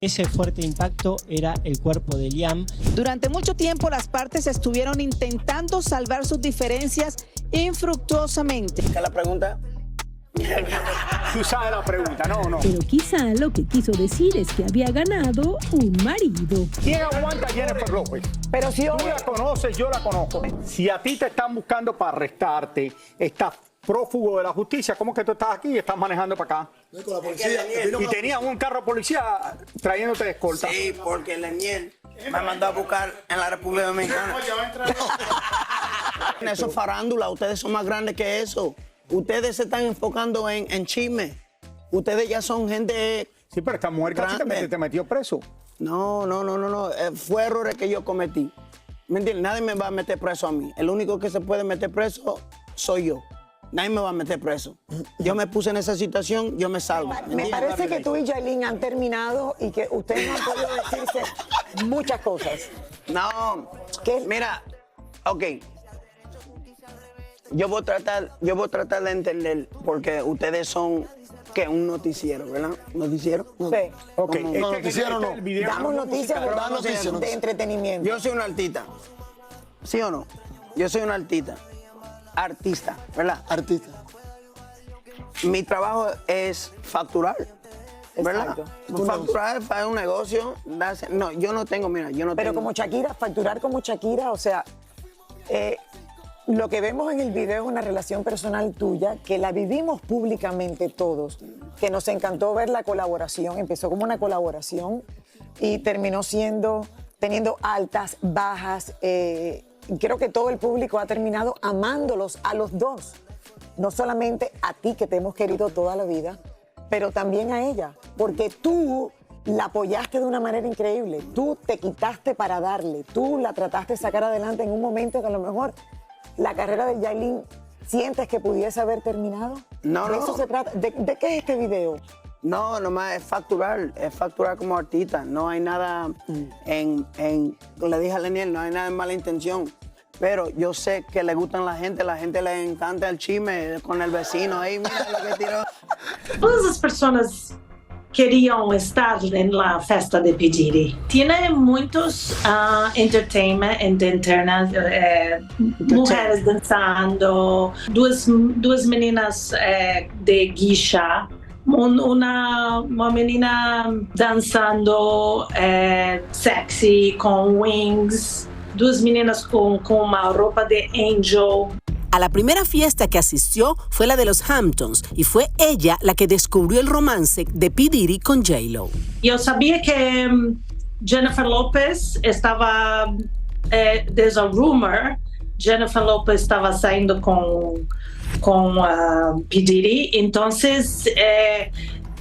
Ese fuerte impacto era el cuerpo de Liam. Durante mucho tiempo las partes estuvieron intentando salvar sus diferencias infructuosamente. ¿Qué es la pregunta? Tú sabes la pregunta, no. Pero quizá lo que quiso decir es que había ganado un marido. ¿Quién aguanta a Jennifer López? Pero si Tú la conoces, yo la conozco. Si a ti te están buscando para arrestarte, estás prófugo de la justicia, ¿cómo que tú estás aquí y estás manejando para acá? Con la policía. Y tenías un carro policía trayéndote de escolta. Sí, porque Leniel me mandó a buscar en la República Dominicana. Eso es farándula, ustedes son más grandes que eso. Ustedes se están enfocando en chisme. Ustedes ya son gente. Sí, pero esta mujer casi te metió preso. No. Fue errores que yo cometí. ¿Me entiendes? Nadie me va a meter preso a mí. El único que se puede meter preso soy yo. Nadie me va a meter preso. Yo me puse en esa situación, yo me salvo. Me parece que tú y Yailin han terminado y que ustedes no han podido decirse muchas cosas. No, ¿Qué? mira, ok. Yo voy a tratar de entender porque ustedes son, ¿qué? Un noticiero, ¿verdad? ¿Noticiero? Sí. Ok. No, noticiero no. Damos noticias de entretenimiento. Yo soy un artista. ¿Sí o no? Yo soy un artista. Artista, ¿verdad? Artista. Mi trabajo es facturar, ¿verdad? Exacto. Facturar para un negocio. No, yo no tengo, mira, yo no Pero tengo. como Shakira, facturar como Shakira, o sea, lo que vemos en el video es una relación personal tuya, que la vivimos públicamente todos, que nos encantó ver la colaboración, empezó como una colaboración y terminó teniendo altas, bajas, creo que todo el público ha terminado amándolos a los dos, no solamente a ti que te hemos querido toda la vida, pero también a ella, porque tú la apoyaste de una manera increíble, tú te quitaste para darle, tú la trataste de sacar adelante en un momento que a lo mejor la carrera de Yailin sientes que pudiese haber terminado. No, ¿De no. eso se trata? ¿De qué es este video? No, nomás es facturar como artista. No hay nada le dije a Leniel, no hay nada en mala intención. Pero yo sé que le gustan la gente le encanta el chisme con el vecino ahí, mira lo que tiró. Todas as pessoas queriam estar na festa de P. Diddy. Tiene muitos entertainment internas, mulheres dançando, duas meninas de guicha, uma menina dançando sexy com wings, duas meninas com uma roupa de angel. A la primera fiesta que asistió fue la de los Hamptons y fue ella la que descubrió el romance de P. Diddy con J-Lo. Eu sabia que Jennifer Lopez estava, there's a rumor, Jennifer Lopez estava saindo com P. Diddy, então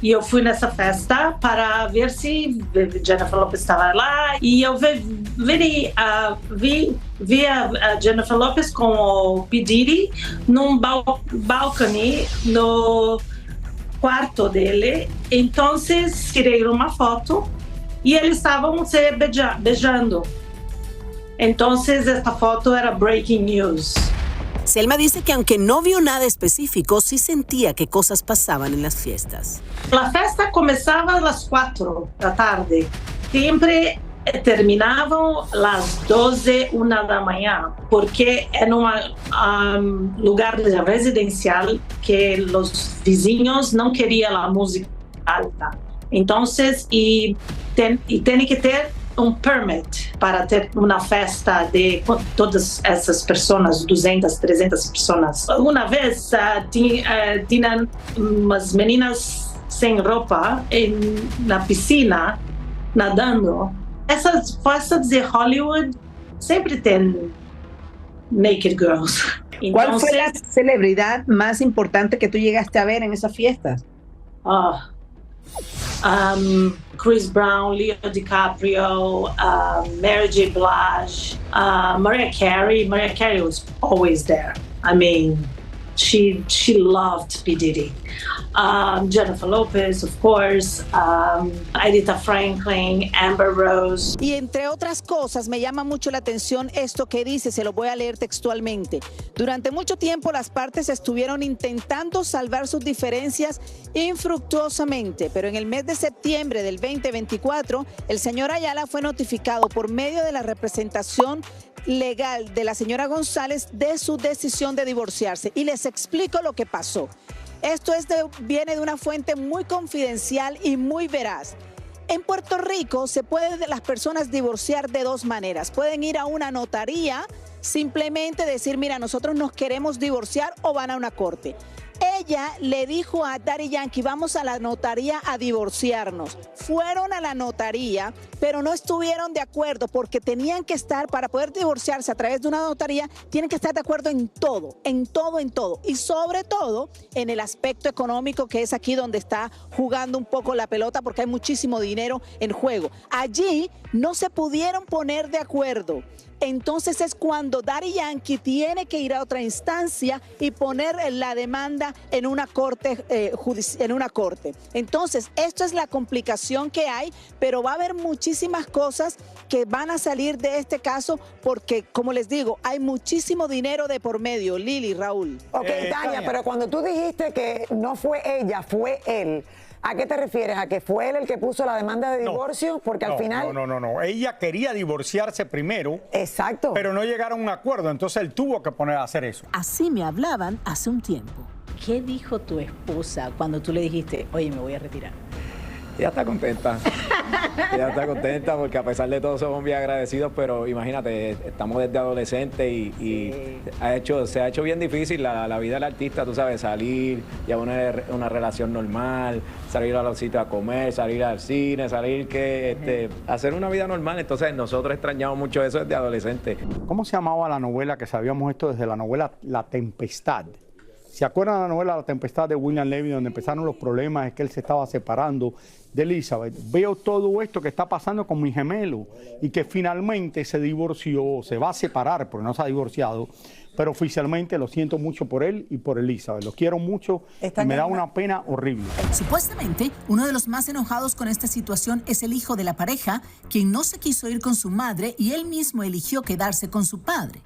eu fui nessa festa para ver se Jennifer Lopez estava lá e eu vi a Jennifer Lopez com o P. Diddy num balcone no quarto dele. Então tirei uma foto e eles estavam se beijando. Então esta foto era breaking news. Selma dice que aunque no vio nada específico, sí sentía que cosas pasaban en las fiestas. La festa começava às 4 da tarde. Sempre terminavam às 12, 1 da manhã, porque é num lugar residencial que os vizinhos não queriam a música alta. Então, tem que ter permit para ter uma festa de todas essas pessoas, 200, 300 pessoas. Uma vez tinham umas meninas sem roupa na piscina, nadando. Essas festas de Hollywood sempre tem naked girls. ¿Cuál fue la celebridad más importante que tú llegaste a ver en esas fiestas? Chris Brown, Leo DiCaprio, Mary J. Blige, Mariah Carey. Mariah Carey was always there. I mean, she loved P. Diddy. Jennifer Lopez, of course, Aretha Franklin, Amber Rose. Y entre otras cosas, me llama mucho la atención esto que dice, se lo voy a leer textualmente. Durante mucho tiempo las partes estuvieron intentando salvar sus diferencias infructuosamente, pero en el mes de septiembre del 2024, el señor Ayala fue notificado por medio de la representación legal de la señora González de su decisión de divorciarse. Y les explico lo que pasó. Esto viene de una fuente muy confidencial y muy veraz. En Puerto Rico se pueden las personas divorciar de dos maneras. Pueden ir a una notaría, simplemente decir, mira, nosotros nos queremos divorciar, o van a una corte. Ella le dijo a Daddy Yankee, vamos a la notaría a divorciarnos. Fueron a la notaría, pero no estuvieron de acuerdo porque tenían que estar, para poder divorciarse a través de una notaría, tienen que estar de acuerdo en todo, en todo, en todo. Y sobre todo en el aspecto económico, que es aquí donde está jugando un poco la pelota, porque hay muchísimo dinero en juego. Allí no se pudieron poner de acuerdo. Entonces es cuando Daddy Yankee tiene que ir a otra instancia y poner la demanda en una corte en una corte. Entonces, esto es la complicación que hay, pero va a haber muchísimas cosas que van a salir de este caso porque, como les digo, hay muchísimo dinero de por medio. Lili, Raúl. Ok, Tania, pero cuando tú dijiste que no fue ella, fue él, ¿a qué te refieres? ¿A que fue él el que puso la demanda de divorcio? Porque al final... No. Ella quería divorciarse primero. Exacto. Pero no llegaron a un acuerdo, entonces él tuvo que poner a hacer eso. Así me hablaban hace un tiempo. ¿Qué dijo tu esposa cuando tú le dijiste, oye, me voy a retirar? Ella está contenta. Ella está contenta porque a pesar de todo somos bien agradecidos, pero imagínate, estamos desde adolescentes y se ha hecho bien difícil la vida del artista, tú sabes, salir, llevar una relación normal, salir a los sitios a comer, salir al cine, hacer una vida normal. Entonces nosotros extrañamos mucho eso desde adolescentes. ¿Cómo se llamaba la novela que sabíamos esto desde la novela La Tempestad? ¿Se acuerdan de la novela La Tempestad de William Levy, donde empezaron los problemas? Es que él se estaba separando de Elizabeth. Veo todo esto que está pasando con mi gemelo y que finalmente se divorció, se va a separar porque no se ha divorciado, pero oficialmente lo siento mucho por él y por Elizabeth. Los quiero mucho y me da una pena horrible. Supuestamente, uno de los más enojados con esta situación es el hijo de la pareja, quien no se quiso ir con su madre y él mismo eligió quedarse con su padre.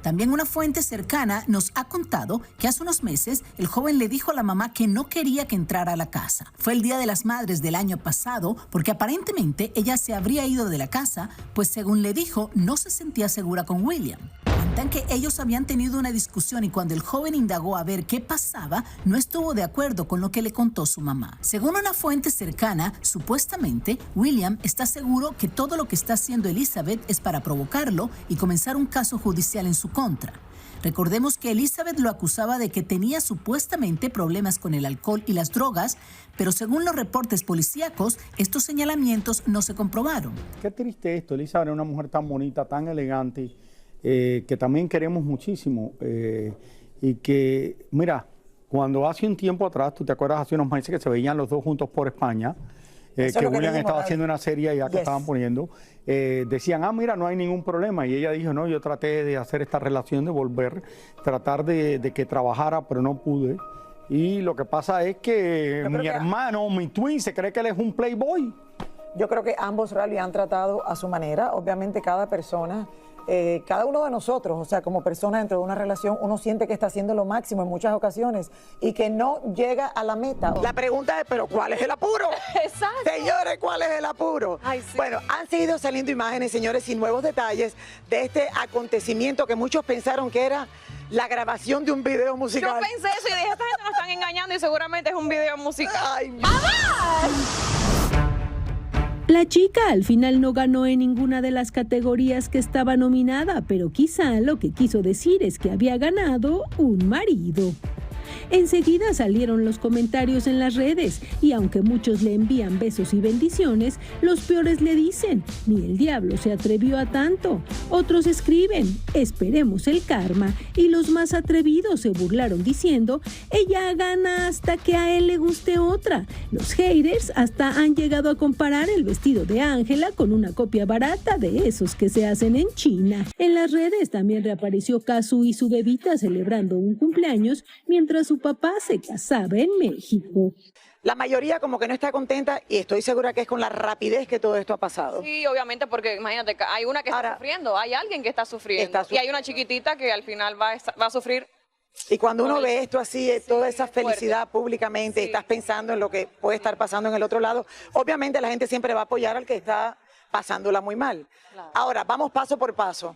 También una fuente cercana nos ha contado que hace unos meses el joven le dijo a la mamá que no quería que entrara a la casa. Fue el Día de las Madres del año pasado porque aparentemente ella se habría ido de la casa, pues según le dijo no se sentía segura con William. Cuentan que ellos habían tenido una discusión y cuando el joven indagó a ver qué pasaba, no estuvo de acuerdo con lo que le contó su mamá. Según una fuente cercana, supuestamente, William está seguro que todo lo que está haciendo Elizabeth es para provocarlo y comenzar un caso judicial en su contra. Recordemos que Elizabeth lo acusaba de que tenía supuestamente problemas con el alcohol y las drogas, pero según los reportes policíacos, estos señalamientos no se comprobaron. Qué triste esto. Elizabeth era una mujer tan bonita, tan elegante, que también queremos muchísimo y que, mira, cuando hace un tiempo atrás, tú te acuerdas hace unos meses que se veían los dos juntos por España, que William estaba haciendo una serie ya que estaban poniendo, decían, mira, no hay ningún problema, y ella dijo, no, yo traté de hacer esta relación, de volver, tratar de que trabajara, pero no pude, y lo que pasa es que mi hermano, mi twin, se cree que él es un playboy. Yo creo que ambos rally han tratado a su manera, obviamente cada persona... cada uno de nosotros, o sea, como persona dentro de una relación, uno siente que está haciendo lo máximo en muchas ocasiones y que no llega a la meta. La pregunta es, ¿pero cuál es el apuro? Exacto. Señores, ¿cuál es el apuro? Ay, sí. Bueno, han seguido saliendo imágenes, señores, y nuevos detalles de este acontecimiento que muchos pensaron que era la grabación de un video musical. Yo pensé eso y dije, esta gente nos están engañando y seguramente es un video musical. ¡Ay, La chica al final no ganó en ninguna de las categorías que estaba nominada, pero quizá lo que quiso decir es que había ganado un marido. Enseguida salieron los comentarios en las redes y aunque muchos le envían besos y bendiciones, los peores le dicen, ni el diablo se atrevió a tanto. Otros escriben, esperemos el karma, y los más atrevidos se burlaron diciendo, ella gana hasta que a él le guste otra. Los haters hasta han llegado a comparar el vestido de Ángela con una copia barata de esos que se hacen en China. En las redes también reapareció Kazu y su bebita celebrando un cumpleaños, mientras mientras su papá se casaba en México. La mayoría como que no está contenta y estoy segura que es con la rapidez que todo esto ha pasado. Sí, obviamente, porque imagínate, hay una que está sufriendo, hay alguien que está sufriendo y hay una chiquitita que al final va a sufrir. Y cuando uno ve esto así, toda esa felicidad públicamente, estás pensando en lo que puede estar pasando en el otro lado, obviamente la gente siempre va a apoyar al que está pasándola muy mal. Claro. Ahora, vamos paso por paso.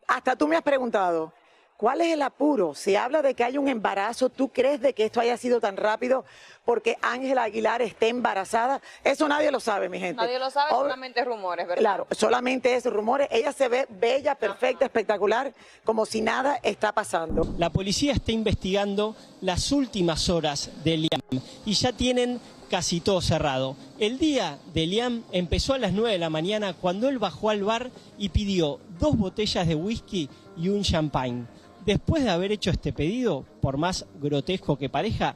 Hasta tú me has preguntado, ¿cuál es el apuro? Se habla de que hay un embarazo. ¿Tú crees de que esto haya sido tan rápido porque Ángela Aguilar esté embarazada? Eso nadie lo sabe, mi gente. Nadie lo sabe, solamente rumores, ¿verdad? Claro, solamente es rumores. Ella se ve bella, perfecta, espectacular, como si nada está pasando. La policía está investigando las últimas horas de Liam y ya tienen casi todo cerrado. El día de Liam empezó a las 9 de la mañana cuando él bajó al bar y pidió 2 botellas de whisky y un champagne. Después de haber hecho este pedido, por más grotesco que parezca,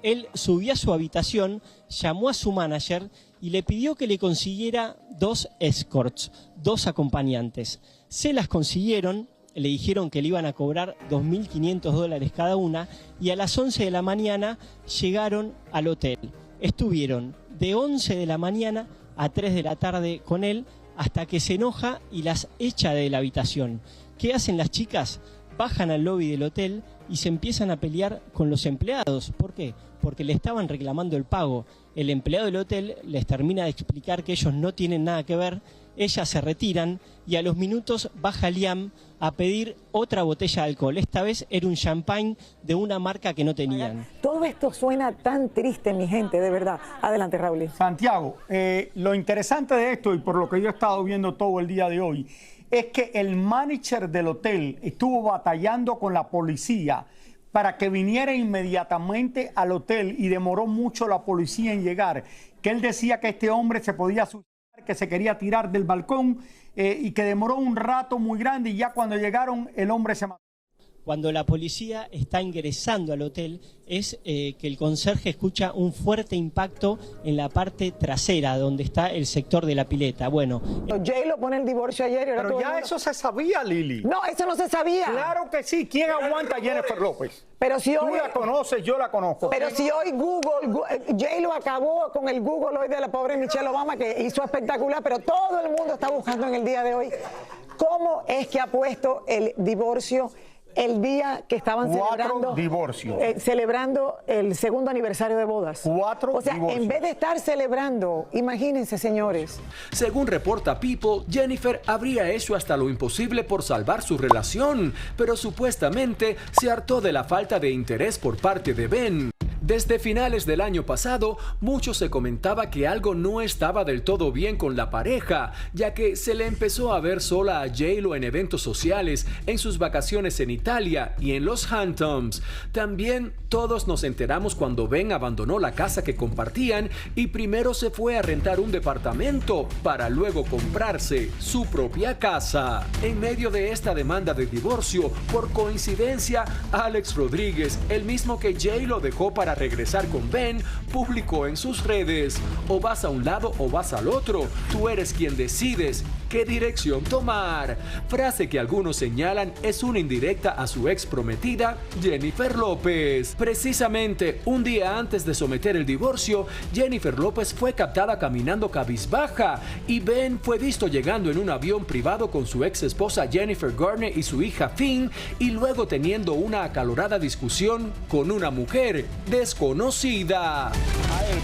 él subió a su habitación, llamó a su manager y le pidió que le consiguiera 2 escorts, 2 acompañantes. Se las consiguieron, le dijeron que le iban a cobrar $2.500 cada una y a las 11 de la mañana llegaron al hotel. Estuvieron de 11 de la mañana a 3 de la tarde con él hasta que se enoja y las echa de la habitación. ¿Qué hacen las chicas? Bajan al lobby del hotel y se empiezan a pelear con los empleados. ¿Por qué? Porque le estaban reclamando el pago. El empleado del hotel les termina de explicar que ellos no tienen nada que ver. Ellas se retiran y a los minutos baja Liam a pedir otra botella de alcohol. Esta vez era un champagne de una marca que no tenían. Todo esto suena tan triste, mi gente, de verdad. Adelante, Raúl. Santiago, lo interesante de esto, y por lo que yo he estado viendo todo el día de hoy, es que el manager del hotel estuvo batallando con la policía para que viniera inmediatamente al hotel y demoró mucho la policía en llegar, que él decía que este hombre se podía suicidar, que se quería tirar del balcón y que demoró un rato muy grande y ya cuando llegaron el hombre se mató. Cuando la policía está ingresando al hotel es que el conserje escucha un fuerte impacto en la parte trasera, donde está el sector de la pileta. Bueno, Jay lo pone el divorcio ayer. Pero ya eso se sabía, Lili. No, eso no se sabía. Claro que sí. ¿Quién aguanta a Jennifer López? Pero si hoy, tú la conoces, yo la conozco. Pero si hoy Jay lo acabó con el Google hoy de la pobre Michelle Obama, que hizo espectacular, pero todo el mundo está buscando en el día de hoy cómo es que ha puesto el divorcio el día que estaban celebrando el segundo aniversario de bodas. 4 O sea, divorcios. en vez de estar celebrando, imagínense, señores. Según reporta People, Jennifer habría hecho hasta lo imposible por salvar su relación, pero supuestamente se hartó de la falta de interés por parte de Ben. Desde finales del año pasado, mucho se comentaba que algo no estaba del todo bien con la pareja, ya que se le empezó a ver sola a J-Lo en eventos sociales, en sus vacaciones en Italia y en los Hamptons. También todos nos enteramos cuando Ben abandonó la casa que compartían y primero se fue a rentar un departamento para luego comprarse su propia casa. En medio de esta demanda de divorcio, por coincidencia, Alex Rodríguez, el mismo que J-Lo dejó para regresar con Ben, publicó en sus redes: o vas a un lado o vas al otro, tú eres quien decides qué dirección tomar. Frase que algunos señalan es una indirecta a su ex prometida Jennifer López. Precisamente un día antes de someter el divorcio, Jennifer López fue captada caminando cabizbaja y Ben fue visto llegando en un avión privado con su ex esposa Jennifer Garner y su hija Finn, y luego teniendo una acalorada discusión con una mujer desconocida.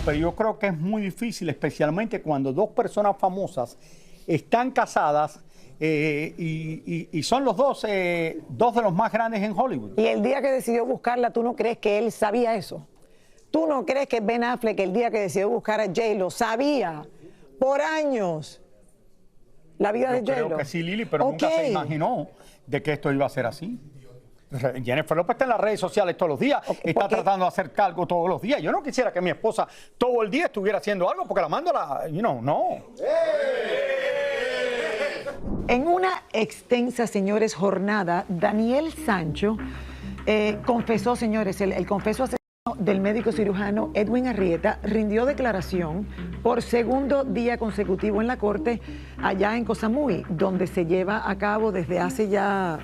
Pero yo creo que es muy difícil, especialmente cuando dos personas famosas están casadas y son los dos de los más grandes en Hollywood. Y el día que decidió buscarla, ¿tú no crees que él sabía eso? ¿Tú no crees que Ben Affleck, el día que decidió buscar a J-Lo, sabía por años la vida de J-Lo? Creo que sí, Lili, pero nunca se imaginó de que esto iba a ser así. Jennifer López está en las redes sociales todos los días, está tratando de hacer cargo todos los días. Yo no quisiera que mi esposa todo el día estuviera haciendo algo porque la mando no. En una extensa, señores, jornada, Daniel Sancho confesó, señores, el confeso asesino del médico cirujano Edwin Arrieta rindió declaración por segundo día consecutivo en la corte allá en Koh Samui, donde se lleva a cabo desde hace ya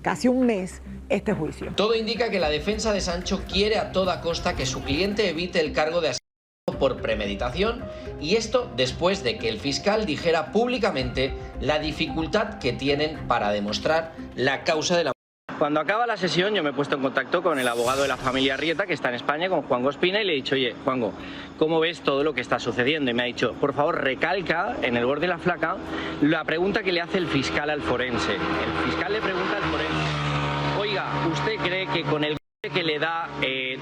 casi un mes este juicio. Todo indica que la defensa de Sancho quiere a toda costa que su cliente evite el cargo de asesinato por premeditación, y esto después de que el fiscal dijera públicamente la dificultad que tienen para demostrar la causa de la muerte. Cuando acaba la sesión yo me he puesto en contacto con el abogado de la familia Arrieta, que está en España, con Juanjo Espina, y le he dicho, oye, Juanjo, ¿cómo ves todo lo que está sucediendo? Y me ha dicho, por favor, recalca en el borde de la placa la pregunta que le hace el fiscal al forense. El fiscal le pregunta al forense, oiga, ¿usted cree que con el que le da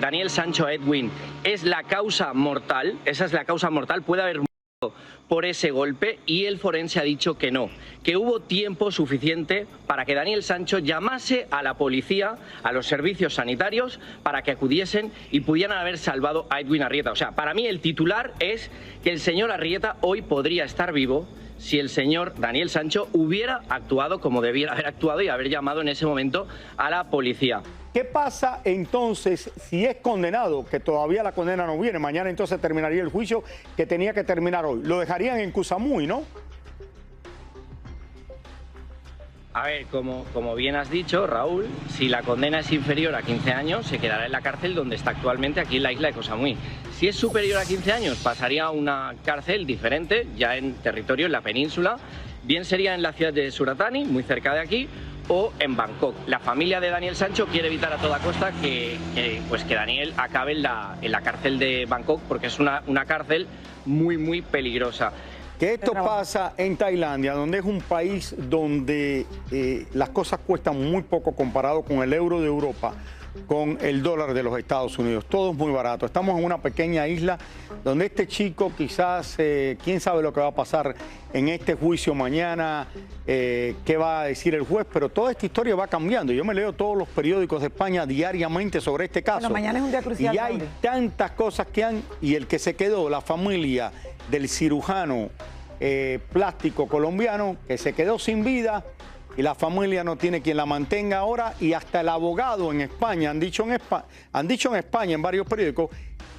Daniel Sancho a Edwin es la causa mortal? Esa es la causa mortal, puede haber muerto por ese golpe, y el forense ha dicho que no, que hubo tiempo suficiente para que Daniel Sancho llamase a la policía, a los servicios sanitarios, para que acudiesen y pudieran haber salvado a Edwin Arrieta. O sea, para mí el titular es que el señor Arrieta hoy podría estar vivo si el señor Daniel Sancho hubiera actuado como debiera haber actuado y haber llamado en ese momento a la policía. ¿Qué pasa entonces si es condenado, que todavía la condena no viene? Mañana entonces terminaría el juicio que tenía que terminar hoy. Lo dejarían en Cusamuy, ¿no? A ver, como bien has dicho, Raúl, si la condena es inferior a 15 años, se quedará en la cárcel donde está actualmente, aquí en la isla de Koh Samui. Si es superior a 15 años, pasaría a una cárcel diferente, ya en territorio, en la península. Bien sería en la ciudad de Suratani, muy cerca de aquí, o en Bangkok. La familia de Daniel Sancho quiere evitar a toda costa que Daniel acabe en la cárcel de Bangkok, porque es una cárcel muy, muy peligrosa. Que esto pasa en Tailandia, donde es un país donde las cosas cuestan muy poco comparado con el euro de Europa, con el dólar de los Estados Unidos. Todo es muy barato. Estamos en una pequeña isla donde este chico quizás, quién sabe lo que va a pasar en este juicio mañana, qué va a decir el juez, pero toda esta historia va cambiando. Yo me leo todos los periódicos de España diariamente sobre este caso. Bueno, mañana es un día crucial. Y hay tantas cosas que han, y el que se quedó, la familia del cirujano plástico colombiano, que se quedó sin vida, y la familia no tiene quien la mantenga ahora, y hasta el abogado en España, han dicho en España en varios periódicos,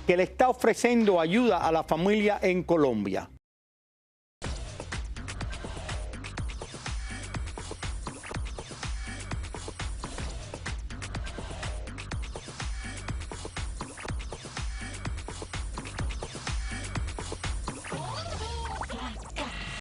que le está ofreciendo ayuda a la familia en Colombia.